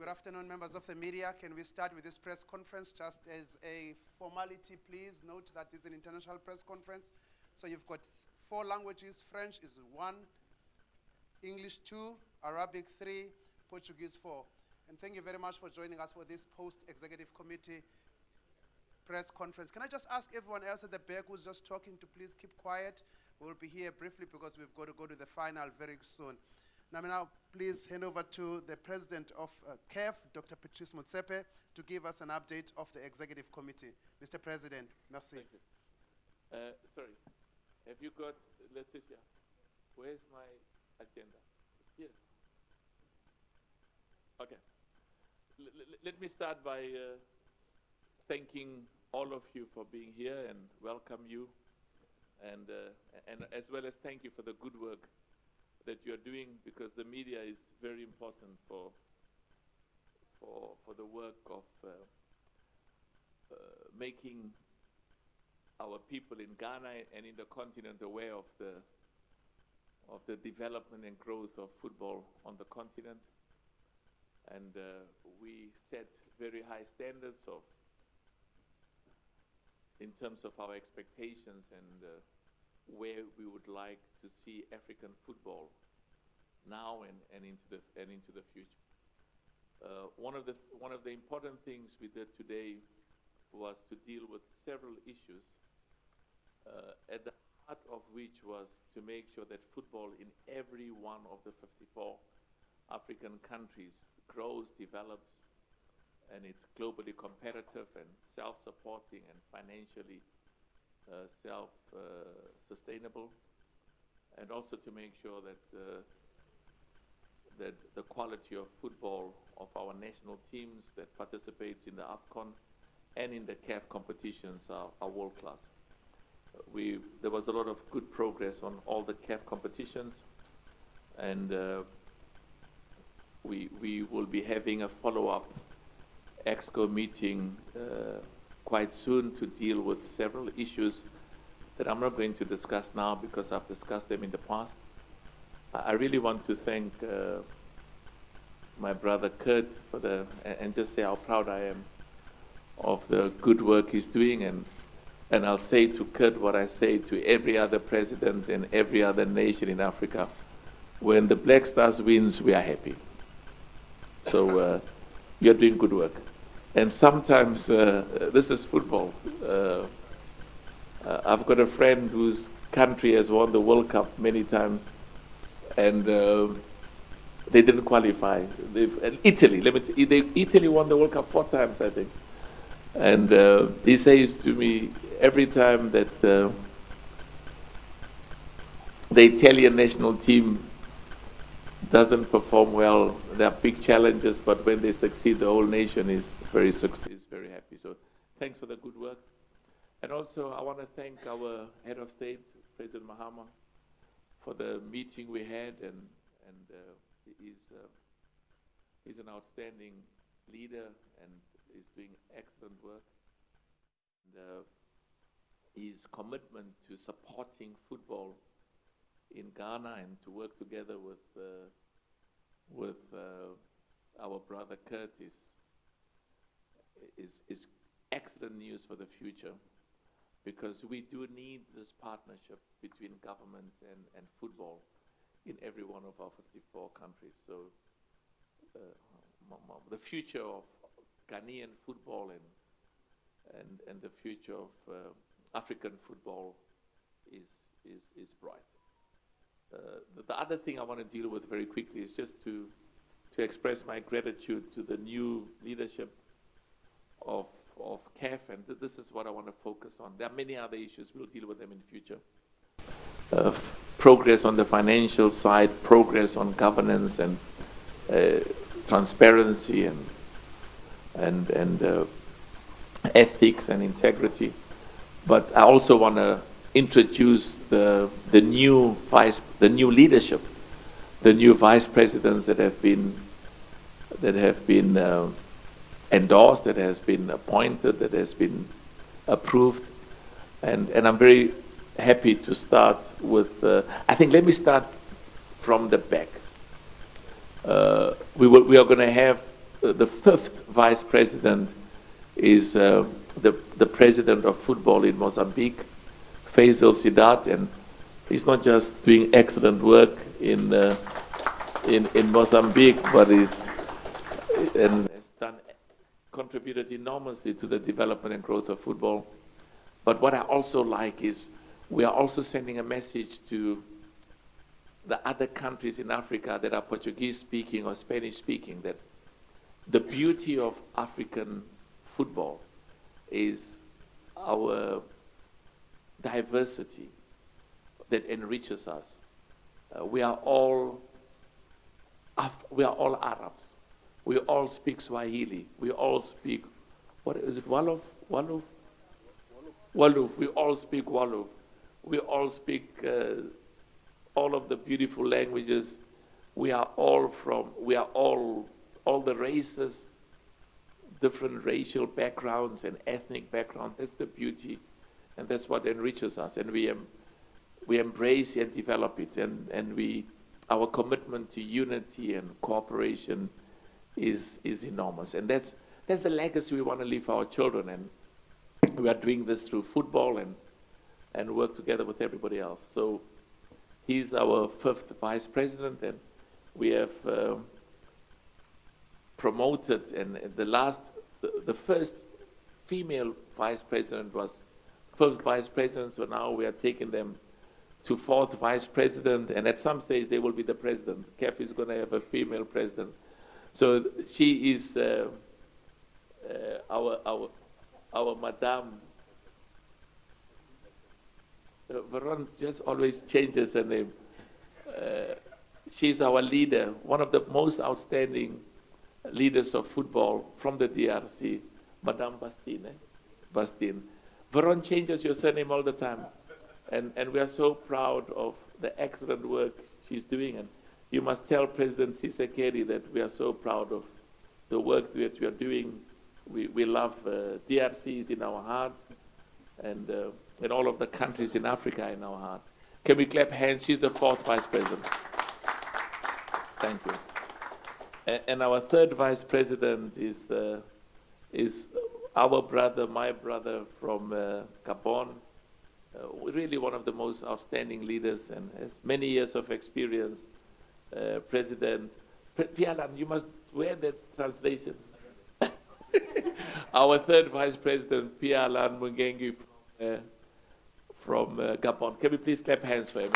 Good afternoon, members of the media. Can we start with this press conference just as a formality, please? Note that this is an international press conference. So you've got 4 languages. French is 1, English 2, Arabic 3, Portuguese 4. And thank you very much for joining us for this post-executive committee press conference. Can I just ask everyone else at the back who's just talking to please keep quiet? We'll be here briefly because we've got to go to the final very soon. Now, please hand over to the president of CAF, Dr. Patrice Motsepe, to give us an update of the executive committee. Mr. President, merci. Thank you. Sorry, have you got, Leticia, where's my agenda? Here. Okay. Let me start by thanking all of you for being here and welcome you, and as well as thank you for the good work that you are doing, because the media is very important for the work of making our people in Ghana and in the continent aware of the development and growth of football on the continent. And we set very high standards in terms of our expectations and where we would like to see African football now and into the future. One of the important things we did today was to deal with several issues, at the heart of which was to make sure that football in every one of the 54 African countries grows, develops, and it's globally competitive and self-supporting and financially self-sustainable, and also to make sure that the quality of football of our national teams that participates in the AFCON and in the CAF competitions are world-class. There was a lot of good progress on all the CAF competitions, and we will be having a follow-up EXCO meeting quite soon to deal with several issues that I'm not going to discuss now because I've discussed them in the past. I really want to thank my brother Kurt and just say how proud I am of the good work he's doing, and I'll say to Kurt what I say to every other president and every other nation in Africa: when the Black Stars wins, we are happy. So you're doing good work. And sometimes, this is football. I've got a friend whose country has won the World Cup many times, and they didn't qualify. Italy won the World Cup 4 times, I think. And he says to me, every time that the Italian national team doesn't perform well, there are big challenges, but when they succeed, the whole nation is very happy. So thanks for the good work. And also I want to thank our head of state, President Mahama, for the meeting we had, and he's an outstanding leader and is doing excellent work. And his commitment to supporting football in Ghana and to work together with our brother Kurt is excellent news for the future, because we do need this partnership between government and football in every one of our 54 countries. So the future of Ghanaian football and the future of African football is bright. The other thing I want to deal with very quickly is just to express my gratitude to the new leadership of CAF, and this is what I want to focus on. There are many other issues, we'll deal with them in the future. Progress on the financial side, progress on governance and transparency and ethics and integrity. But I also want to introduce the new leadership, the new vice presidents that have been endorsed, that has been appointed, that has been approved, and I'm very happy to start with. I think let me start from the back. We are going to have the fifth vice president is the president of football in Mozambique, Faisal Sidat, and he's not just doing excellent work in Mozambique, but has contributed enormously to the development and growth of football. But what I also like is we are also sending a message to the other countries in Africa that are Portuguese speaking or Spanish speaking, that the beauty of African football is our diversity that enriches us. We are all Arabs. We all speak Swahili. We all speak, what is it, Wolof? Wolof? Wolof. We all speak Wolof. We all speak all of the beautiful languages. We are all all the races, different racial backgrounds and ethnic backgrounds. That's the beauty, and that's what enriches us. And we embrace and develop it, and our commitment to unity and cooperation is enormous. And that's a legacy we want to leave for our children. And we are doing this through football and work together with everybody else. So he's our fifth vice president, and we have promoted, and the first female vice president was first vice president, so now we are taking them to fourth vice president, and at some stage they will be the president. CAF is going to have a female president. So she is our madame. Veron just always changes her name. She's our leader, one of the most outstanding leaders of football from the DRC, Madame Bastine. Bastine. Veron changes your surname all the time. And we are so proud of the excellent work she's doing. And you must tell President Tshisekedi that we are so proud of the work that we are doing. We love DRC is in our heart, and all of the countries in Africa in our heart. Can we clap hands? She's the fourth vice president. Thank you. And our third vice president is our brother, my brother from Gabon. Really one of the most outstanding leaders and has many years of experience. President Pialan, you must wear that translation. Our third vice president, Pialan Mungengi from Gabon. Can we please clap hands for him?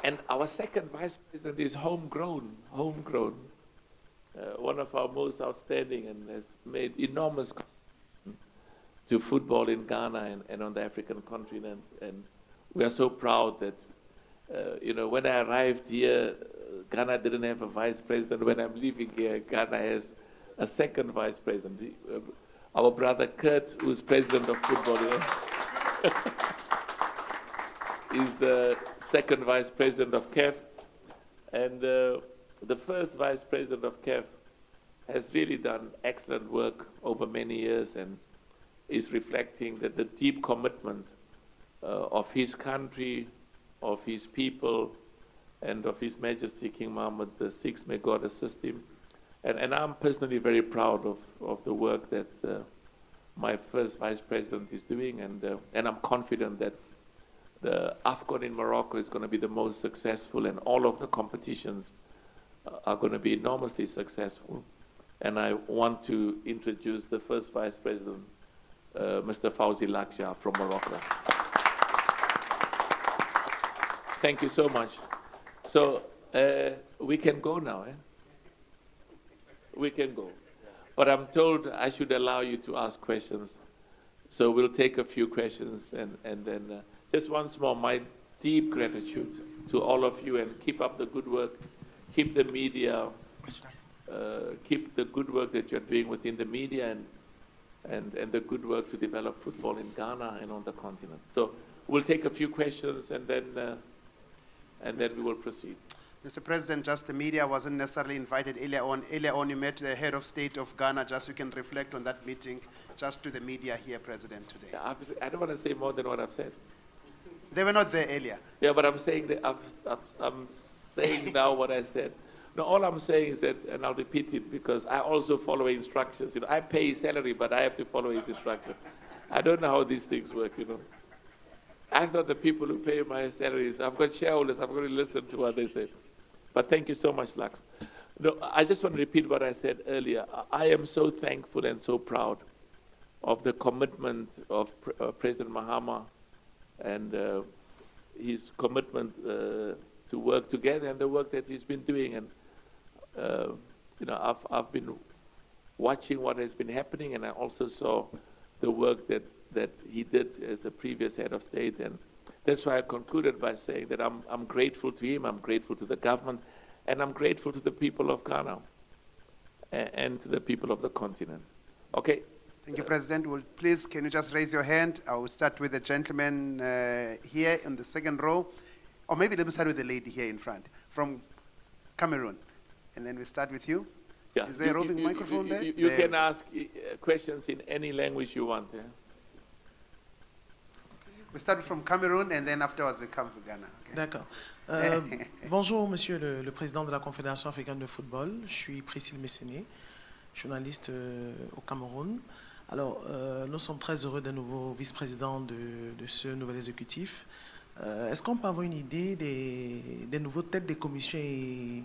And our second vice president is homegrown. One of our most outstanding and has made enormous to football in Ghana and on the African continent. And we are so proud that, when I arrived here, Ghana didn't have a vice president. When I'm leaving here, Ghana has a second vice president. Our brother Kurt, who's president of football here, is the second vice president of CAF. And the first vice president of CAF has really done excellent work over many years and is reflecting that the deep commitment of his country, of his people, and of His Majesty King Mohammed VI, may God assist him. And I'm personally very proud of the work that my first vice president is doing, and I'm confident that the AFCON in Morocco is going to be the most successful, and all of the competitions are going to be enormously successful. And I want to introduce the first vice president, Mr. Fawzi Lakja from Morocco. Thank you so much. So we can go now, eh? We can go. But I'm told I should allow you to ask questions. So we'll take a few questions, and then just once more, my deep gratitude to all of you, and keep up the good work. Keep the media, keep the good work that you're doing within the media, and the good work to develop football in Ghana and on the continent. So we'll take a few questions, and then we will proceed. Mr. President, just the media wasn't necessarily invited earlier on. Earlier on, you met the head of state of Ghana. Just you can reflect on that meeting, just to the media here, President, today. I don't want to say more than what I've said. They were not there earlier. Yeah, but I'm saying that I'm saying now what I said. No, all I'm saying is that, and I'll repeat it because I also follow instructions. You know, I pay his salary, but I have to follow his instructions. I don't know how these things work, you know. I thought the people who pay my salaries, I've got shareholders, I'm going to listen to what they say. But thank you so much, Lux. No, I just want to repeat what I said earlier. I am so thankful and so proud of the commitment of President Mahama and his commitment to work together and the work that he's been doing. And you know, I've been watching what has been happening, and I also saw the work that he did as the previous head of state. And that's why I concluded by saying that I'm grateful to him, I'm grateful to the government, and I'm grateful to the people of Ghana and to the people of the continent. Okay. Thank you, President. Well, please, can you just raise your hand? I will start with the gentleman here in the second row. Or maybe let me start with the lady here in front from Cameroon. And then we start with you. Yeah. Is there a roving microphone there? You can ask questions in any language you want. Yeah? We start from Cameroon and then afterwards we come to Ghana. Okay? D'accord. Bonjour, monsieur le président de la Confédération africaine de football. Je suis Priscille Messéné, journaliste au Cameroun. Alors, nous sommes très heureux d'un nouveau vice-président de ce nouvel exécutif. Est-ce qu'on peut avoir une idée des nouveaux têtes des commissions et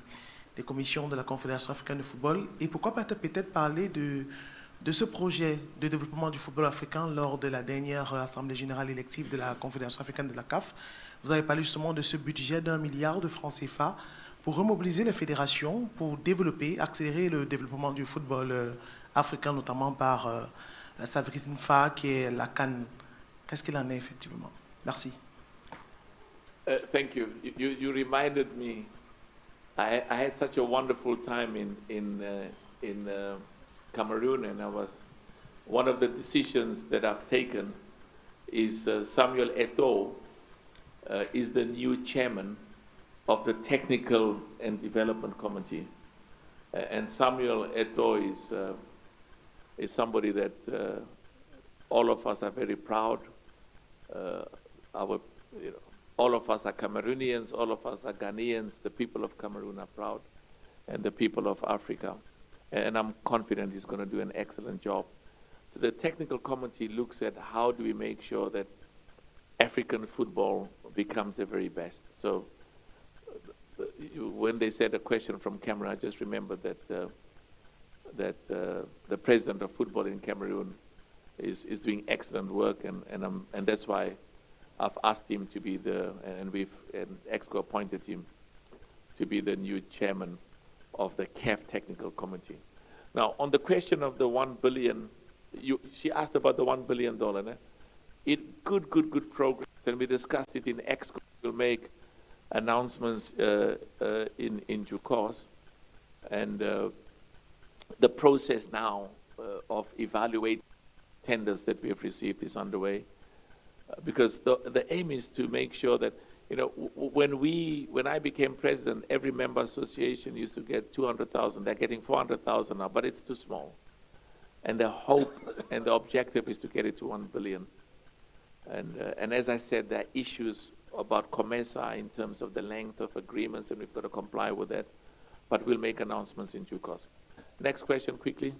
des commissions de la Confédération africaine de football? Et pourquoi peut-être parler de ce projet de développement du football africain lors de la dernière Assemblée générale élective de la Confédération africaine de la CAF? Vous avez parlé justement de ce budget d'1 milliard de francs CFA pour remobiliser les fédérations, pour développer, accélérer le développement du football africain, notamment par sa FA qui est la CAN. Qu'est-ce qu'il en est effectivement? Merci. Thank you. You reminded me. I had such a wonderful time in Cameroon, and one of the decisions that I've taken is Samuel Eto'o is the new chairman of the Technical and Development Committee, and Samuel Eto'o is somebody that all of us are very proud. All of us are Cameroonians, all of us are Ghanaians, the people of Cameroon are proud, and the people of Africa. And I'm confident he's going to do an excellent job. So the technical committee looks at how do we make sure that African football becomes the very best. So when they said a question from Cameroon, I just remembered that the president of football in Cameroon is doing excellent work, and that's why I've asked him to be and EXCO appointed him to be the new chairman of the CAF Technical Committee. Now, on the question of the 1 billion, she asked about the $1 billion. Good progress, and we discussed it in EXCO. We'll make announcements in due course, and the process now of evaluating tenders that we have received is underway. Because the aim is to make sure that, you know, when I became president, every member association used to get 200,000. They're getting 400,000 now, but it's too small. And the hope and the objective is to get it to 1 billion. And as I said, there are issues about COMESA in terms of the length of agreements, and we've got to comply with that. But we'll make announcements in due course. Next question, quickly.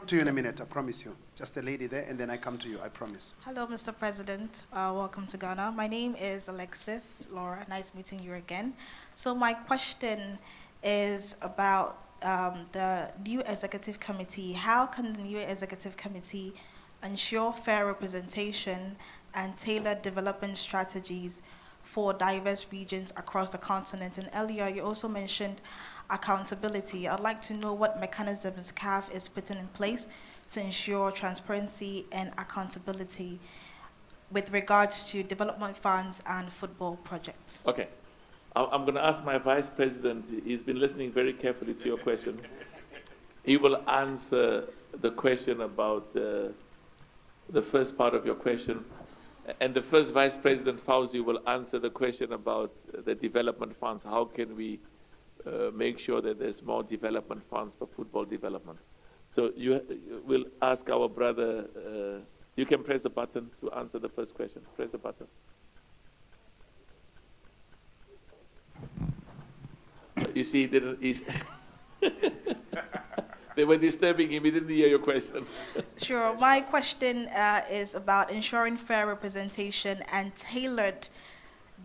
To you in a minute, I promise you. Just the lady there, and then I come to you, I promise. Hello, Mr. President. Welcome to Ghana. My name is Alexis Laura. Nice meeting you again. So my question is about the new executive committee. How can the new executive committee ensure fair representation and tailored development strategies for diverse regions across the continent? And earlier, you also mentioned accountability. I'd like to know what mechanisms CAF is putting in place to ensure transparency and accountability with regards to development funds and football projects. Okay. I'm going to ask my vice president. He's been listening very carefully to your question. He will answer the question about the first part of your question. And the first vice president, Fauzi, will answer the question about the development funds. How can we make sure that there's more development funds for football development? So you will ask our brother, you can press the button to answer the first question. Press the button. You see, they were disturbing him. He didn't hear your question. Sure. My question is about ensuring fair representation and tailored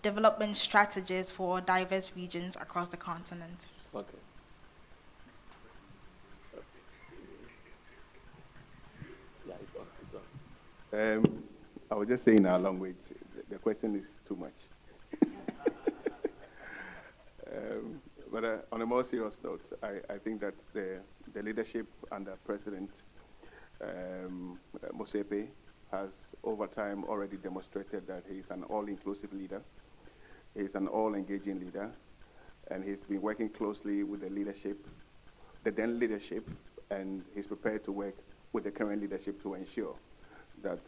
development strategies for diverse regions across the continent. Okay. Yeah, it's on. It's on. I was just saying in our language, the question is too much. But on a more serious note, I think that the leadership under President Motsepe has over time already demonstrated that he is an all-inclusive leader. He is an all-engaging leader, and he's been working closely with the leadership, the then leadership, and he's prepared to work with the current leadership to ensure that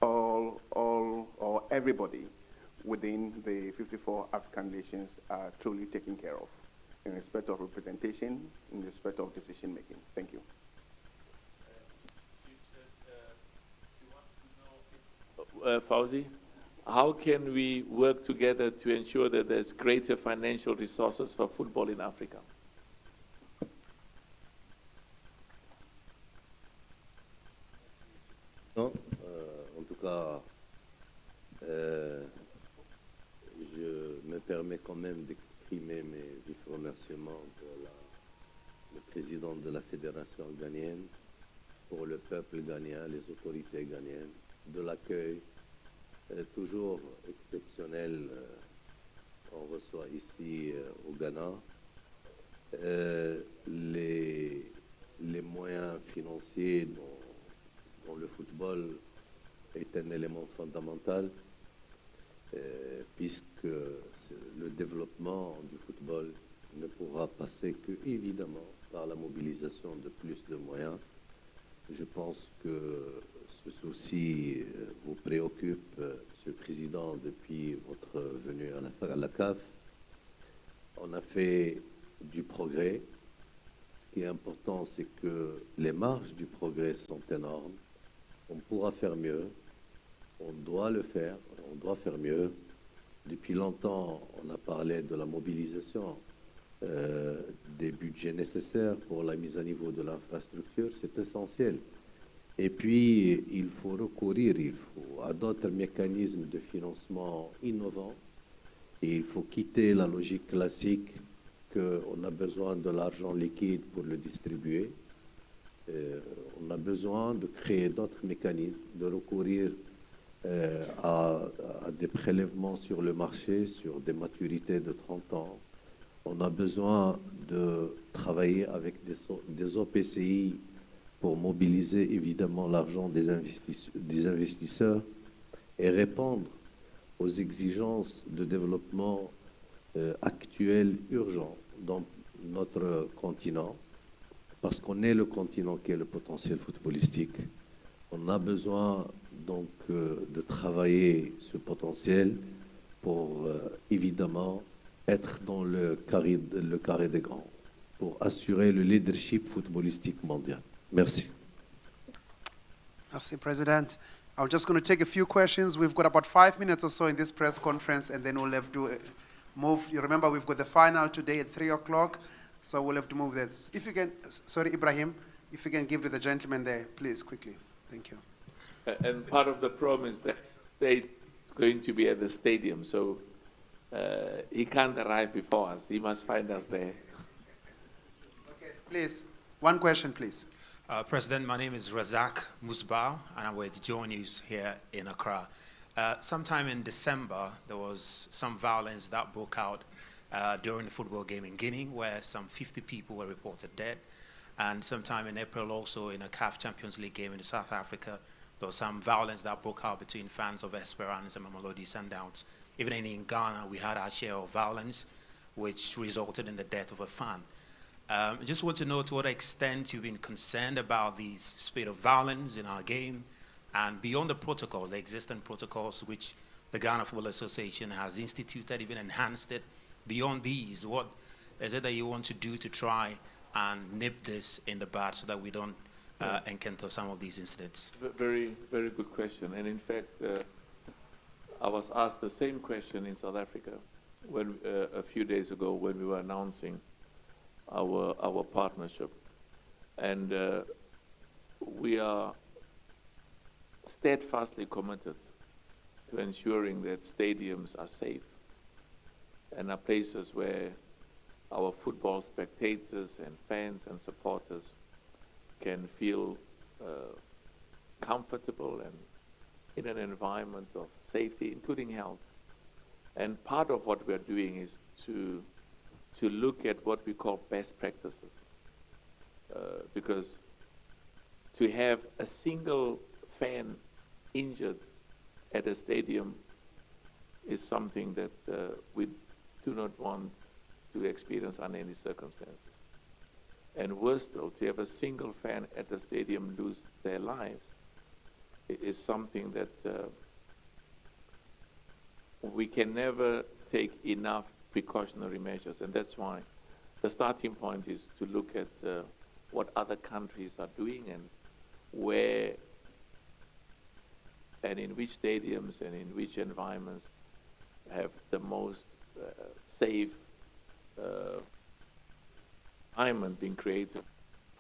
all or everybody within the 54 African nations are truly taken care of in respect of representation, in respect of decision making. Thank you. Fauzi, how can we work together to ensure that there's greater financial resources for football in Africa? Non, en tout cas, je me permets quand même d'exprimer mes vifs remerciements pour le président de la fédération ghanéenne, pour le peuple ghanéen, les autorités ghanéennes, de l'accueil toujours exceptionnel qu'on reçoit ici au Ghana. Les moyens financiers dont le football est un élément fondamental, puisque le développement du football ne pourra passer que, évidemment, par la mobilisation de plus de moyens. Je pense que ce souci vous préoccupe, Monsieur le Président, depuis votre venue à la CAF. On a fait du progrès. Ce qui est important, c'est que les marges du progrès sont énormes. On pourra faire mieux. On doit le faire. On doit faire mieux. Depuis longtemps, on a parlé de la mobilisation des budgets nécessaires pour la mise à niveau de l'infrastructure. C'est essentiel. Et puis, il faut recourir à d'autres mécanismes de financement innovants. Et il faut quitter la logique classique qu'on a besoin de l'argent liquide pour le distribuer. On a besoin de créer d'autres mécanismes, de recourir à des prélèvements sur le marché, sur des maturités de 30 ans. On a besoin de travailler avec des OPCI pour mobiliser évidemment l'argent des investisseurs et répondre aux exigences de développement actuelles, urgents dans notre continent, parce qu'on est le continent qui a le potentiel footballistique. On a besoin donc de travailler ce potentiel pour évidemment être dans le carré des grands, pour assurer le leadership footballistique mondial. Merci. Merci, President. I'm just going to take a few questions. We've got about 5 minutes or so in this press conference, and then we'll have to move. You remember, we've got the final today at 3 o'clock, so we'll have to move there. If you can, sorry, Ibrahim, if you can give to the gentleman there, please, quickly. Thank you. And part of the problem is that state going to be at the stadium, so he can't arrive before us. He must find us there. Okay, please. One question, please. President, my name is Razak Musbah, and I'm with Joe News here in Accra. Sometime in December, there was some violence that broke out during the football game in Guinea, where some 50 people were reported dead. And sometime in April also, in a CAF Champions League game in South Africa, there was some violence that broke out between fans of Esperance and Mamelodi Sundowns. Even in Ghana, we had our share of violence, which resulted in the death of a fan. I just want to know to what extent you've been concerned about the spate of violence in our game, and beyond the protocol, the existing protocols which the Ghana Football Association has instituted, even enhanced it. Beyond these, what is it that you want to do to try and nip this in the bud so that we don't encounter some of these incidents? Very, very good question. And in fact, I was asked the same question in South Africa when, a few days ago when we were announcing our partnership. And we are steadfastly committed to ensuring that stadiums are safe and are places where our football spectators and fans and supporters can feel comfortable and in an environment of safety, including health. And part of what we're doing is to look at what we call best practices. Because to have a single fan injured at a stadium is something that we do not want to experience under any circumstances. And worse still, to have a single fan at the stadium lose their lives is something that we can never take enough precautionary measures. And that's why the starting point is to look at what other countries are doing and where and in which stadiums and in which environments have the most safe environment being created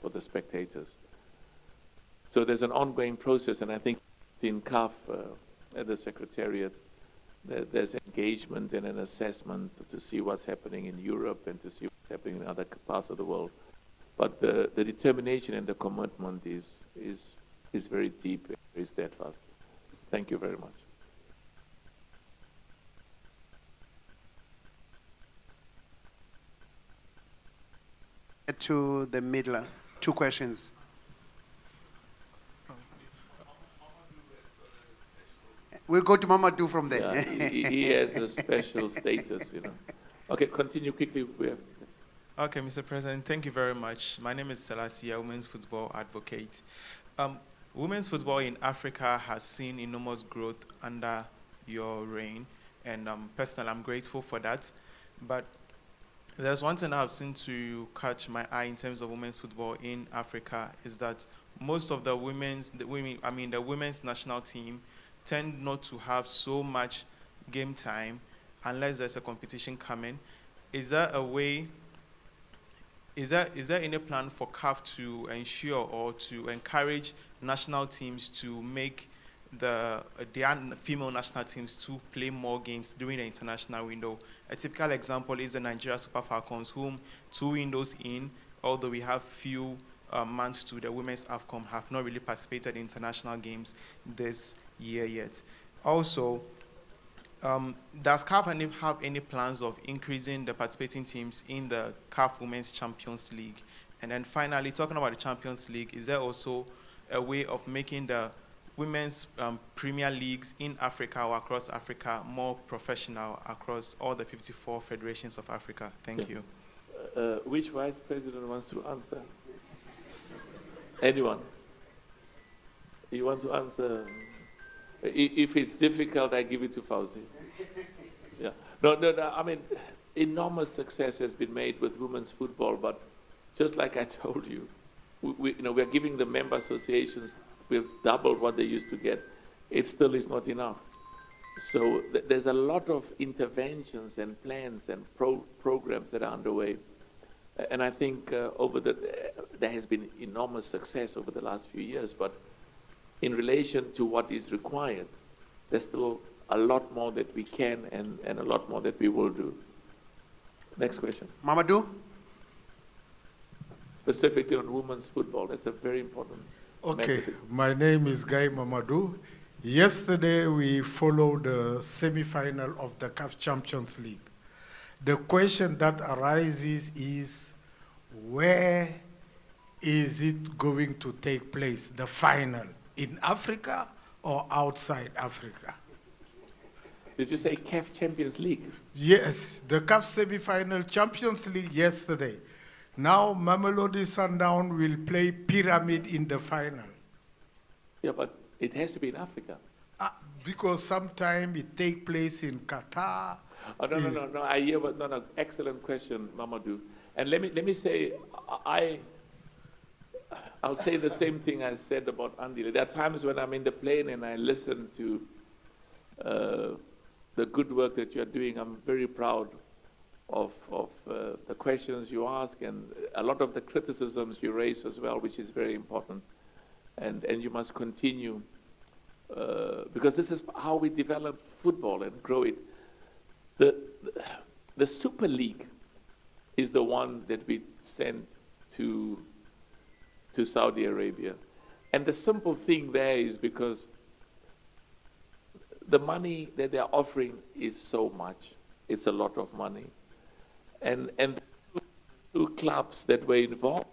for the spectators. So there's an ongoing process, and I think in CAF, at the Secretariat, there's engagement and an assessment to see what's happening in Europe and to see what's happening in other parts of the world. But the determination and the commitment is very deep, very steadfast. Thank you very much. To the middle, 2 questions. We'll go to Mamadou from there. Yeah, he has a special status, you know. Okay, continue quickly. We have. Okay, Mr. President, thank you very much. My name is Selassie, a women's football advocate. Women's football in Africa has seen enormous growth under your reign, and personally, I'm grateful for that. But there's one thing I've seen to catch my eye in terms of women's football in Africa is that most of the women's national team tend not to have so much game time unless there's a competition coming. Is there a way? Is there any plan for CAF to ensure or to encourage national teams to make their female national teams to play more games during the international window? A typical example is the Nigeria Super Falcons, whom 2 windows in, although we have few months to the women's AFCON, have not really participated in international games this year yet. Also, does CAF have any plans of increasing the participating teams in the CAF Women's Champions League? And then finally, talking about the Champions League, is there also a way of making the women's premier leagues in Africa or across Africa more professional across all the 54 federations of Africa? Thank you. Which vice president wants to answer? Anyone? You want to answer? If it's difficult, I give it to Fauzi. Yeah. No. I mean, enormous success has been made with women's football, but just like I told you, we are giving the member associations, we've doubled what they used to get. It still is not enough. So there's a lot of interventions and plans and programs that are underway. And I think there has been enormous success over the last few years, but in relation to what is required, there's still a lot more that we can and a lot more that we will do. Next question. Mamadou? Specifically on women's football, that's a very important Okay, message. my name is Guy Mamadou. Yesterday we followed the semi-final of the CAF Champions League. The question that arises is, where is it going to take place, the final? In Africa or outside Africa? Did you say CAF Champions League? Yes, the CAF semi-final Champions League yesterday. Now Mamelodi Sundown will play Pyramid in the final. Yeah, but it has to be in Africa. Because sometime it takes place in Qatar. Oh, no. I hear, but no. Excellent question, Mamadou. And let me say, I'll say the same thing I said about Andile. There are times when I'm in the plane and I listen to the good work that you're doing. I'm very proud the questions you ask and a lot of the criticisms you raise as well, which is very important. And you must continue, because this is how we develop football and grow it. The Super League is the one that we sent to Saudi Arabia. And the simple thing there is because the money that they're offering is so much. It's a lot of money. And two clubs that were involved,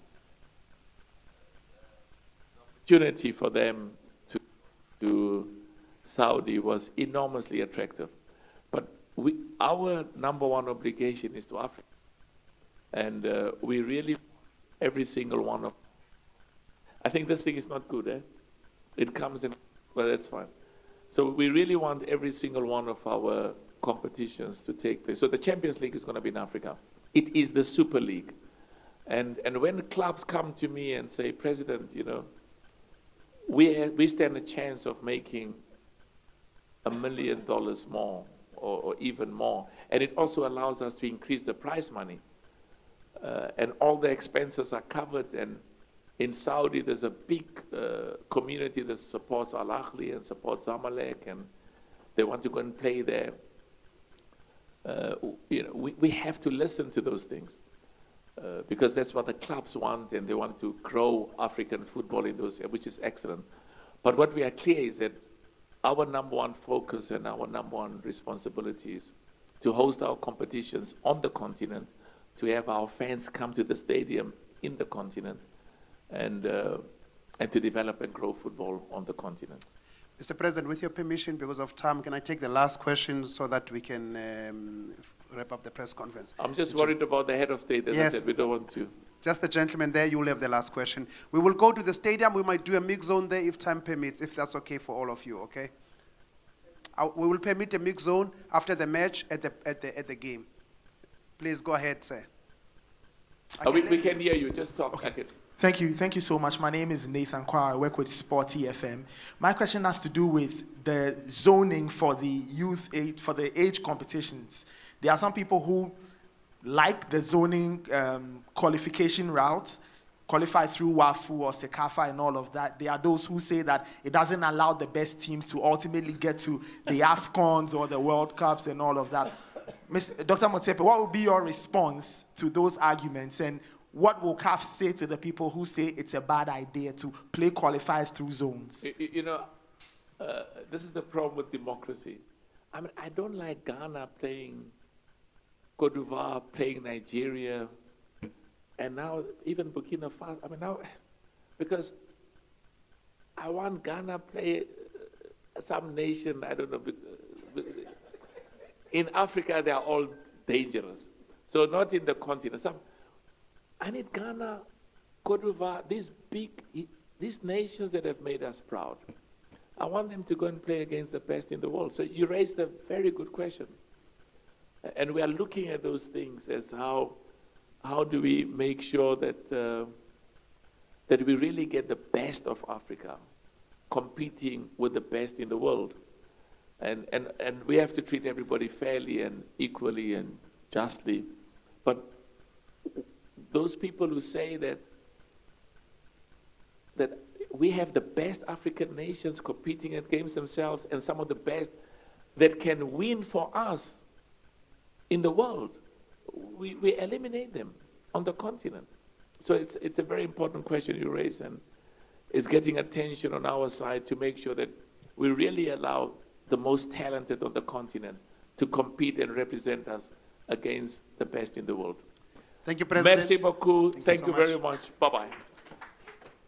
the opportunity for them to Saudi was enormously attractive. But our number one obligation is to Africa. And we really, every single one of, I think this thing is not good, eh? It comes in, well, that's fine. So we really want every single one of our competitions to take place. So the Champions League is going to be in Africa. It is the Super League. And when clubs come to me and say, President, you know, we stand a chance of making $1 million more or even more. And it also allows us to increase the prize money. And all the expenses are covered. And in Saudi, there's a big community that supports Al Ahly and supports Zamalek, and they want to go and play there. You know, we have to listen to those things because that's what the clubs want, and they want to grow African football in those areas, which is excellent. But what we are clear is that our number one focus and our number one responsibility is to host our competitions on the continent, to have our fans come to the stadium in the continent, and to develop and grow football on the continent. Mr. President, with your permission, because of time, can I take the last question so that we can wrap up the press conference? I'm just worried about the head of state. As I said, we don't want to. Just the gentleman there, you will have the last question. We will go to the stadium. We might do a mix zone there if time permits, if that's okay for all of you, okay? We will permit a mix zone after the match at the game. Please go ahead, sir. We can hear you. Just talk. Okay. Thank you so much. My name is Nathan Kwa. I work with Sporty FM. My question has to do with the zoning for the youth age, for the age competitions. There are some people who like the zoning qualification route, qualify through WAFU or SECAFA and all of that. There are those who say that it doesn't allow the best teams to ultimately get to the AFCONs or the World Cups and all of that. Dr. Motsepe, what would be your response to those arguments, and what will CAF say to the people who say it's a bad idea to play qualifiers through zones? You know, this is the problem with democracy. I mean, I don't like Ghana playing Cote d'Ivoire, playing Nigeria, and now even Burkina Faso. I mean, now, because I want Ghana play some nation, I don't know. In Africa, they are all dangerous. So not in the continent. I need Ghana, Cote d'Ivoire, these nations that have made us proud. I want them to go and play against the best in the world. So you raised a very good question. And we are looking at those things as how do we make sure that that we really get the best of Africa competing with the best in the world. And we have to treat everybody fairly and equally and justly. But those people who say that we have the best African nations competing against themselves and some of the best that can win for us in the world, we eliminate them on the continent. So it's a very important question you raise, and it's getting attention on our side to make sure that we really allow the most talented on the continent to compete and represent us against the best in the world. Thank you, President. Merci beaucoup. Thank you so very much. Bye-bye.